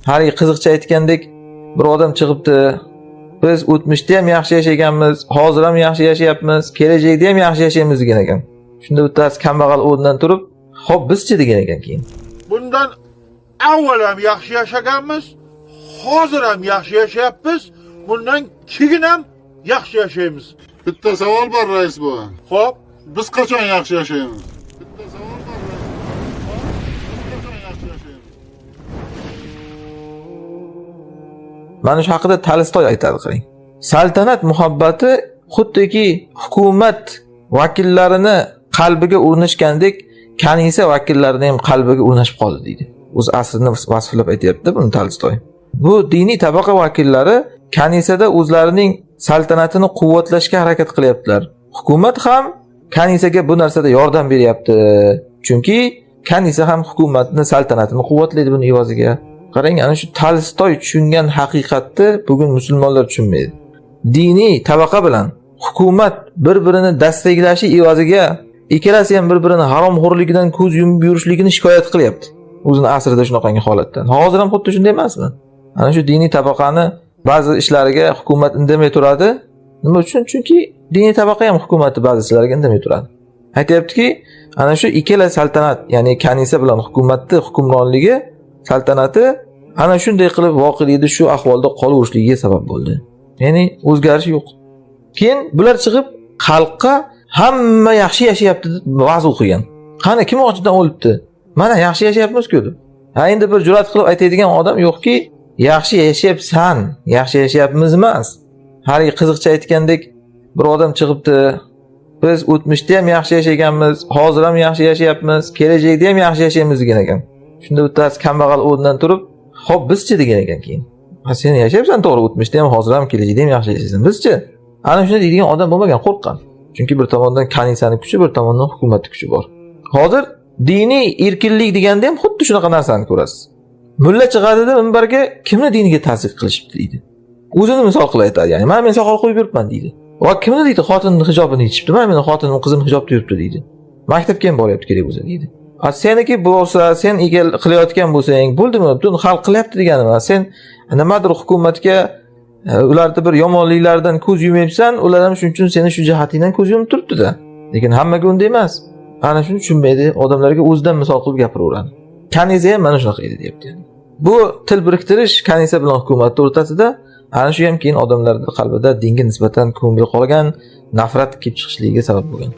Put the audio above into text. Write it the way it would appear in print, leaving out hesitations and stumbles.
Har qiziqcha aytgandek bir odam chiqibdi. Biz o'tmishda ham yaxshi yashaganmiz, hozir ham yaxshi yashayapmiz, kelajakda ham yaxshi yashaymiz degan ekan. Shunda bittasi kambag'al o'rnidan turib, "Xo'p, bizchi?" degan ekan keyin. Bundan avval ham yaxshi yashaganmiz, hozir ham yaxshi yashayapmiz, bundan keyin ham yaxshi yashaymiz. Bitta savol bor rais bu. Xo'p, Biz qachon yaxshi yashaymiz? Bitta savol bor rais. Biz qachon yaxshi yashaymiz? Mana shu haqida Tolstoy aytadi qarang. Saltanat muhabbati xuddiki hukumat vakillarini qalbiga o'rnashgandek, kanisa vakillarini ham qalbiga o'rnashib qoldi deydi. O'z asrini vasflab aytayapti buni Tolstoy. Bu diniy tabaqa vakillari kanisada o'zlarining saltanatini quvvatlashga harakat qilyaptilar. Hukumat ham kanisaga bu narsada yordam beryapti. Chunki kanisa ham hukumatni saltanatini quvvatlaydi buni evaziga. Qarang, ana shu Tolstoy tushungan haqiqatni bugun musulmonlar tushunmaydi. Diniy tabaqa bilan hukumat bir-birini dastaklashi evaziga ikkalasi ham bir-birini haromxo'rligidan ko'z yumib yurishligini shikoyat qilyapti. O'zini asrida shunaqangi holatdan. Hozir ham xuddi shunday emasmi? Ana shu diniy tabaqani ba'zi ishlariga hukumat indamay turadi. Nima uchun? Chunki diniy tabaqa ham hukumatni ba'zi ishlariga indamay turadi. Aytayaptiki, ana shu ikkala saltanat, ya'ni kanisa bilan hukumatni hukmronligi, saltanati ana shunday qilib voqelikda shu ahvolda qolaverishligiga sabab bo'ldi. Ya'ni o'zgarish yo'q. Keyin bular chiqib xalqqa hamma yaxshi yashayapti deb va'z o'qigan. Qani kim ochidan o'libdi? Mana yaxshi yashayapmiz-ku deb. Ha, endi bir jur'at qilib aytadigan odam yo'qki, yaxshi yashayapsan, yaxshi yashayapmiz emas. Har qiziqcha aytgandek bir odam chiqibdi. Biz o'tmishda ham yaxshi yashaganmiz, hozir ham yaxshi yashayapmiz, kelajakda ham yaxshi yashaymiz degan ekan. Shunda bittasi kambag'al o'rnidan turib, "Xo'p, bizchi?" degan ekan keyin. "Ha, sen yashayapsan to'g'ri, o'tmishda ham, hozir ham, kelajakda ham yaxshi yashaysan. Bizchi?" Ana shunday deydigan odam bo'lmagan, qo'rqqan. Chunki bir tomondan kanisaning kuchi, bir tomondan hukumatning kuchi bor. Hozir diniy erkinlik deganda ham xuddi shunaqa narsani ko'rasiz. Mulla chiqadida minbarga kimni diniga ta'sir qilishibdi deydi. O'zini misol qilib aytadi, ya'ni "Men soqol qo'yib yuribman" deydi. Va kimni deydi, xotinning hijobini yechibdi, "Men xotinim qizim hijobda yuribdi" deydi. "Maktabga ham boryapti kerak bo'lsa" deydi. "Ha, seniki bo'lsa, sen egal qilayotgan bo'lsang, bo'ldimi? Butun xalq qilyapti deganim. Sen nimadir hukumatga ularni bir yomonliklaridan ko'z yumayapsan, ular ham shuning uchun seni shu jihatingdan ko'z yumib turibdi-da. Lekin hammaga unday emas. Ana shuni tushunmaydi, odamlarga o'zidan misol qilib gapiraveradi. Kanisa ham mana shunaqa edi deyapti. Bu til biriktirish kanisa bilan hukumat o'rtasida ana shu ham keyin odamlarning qalbida dinga nisbatan ko'ngil qolgan nafrat kelib chiqishligiga sabab bo'lgan.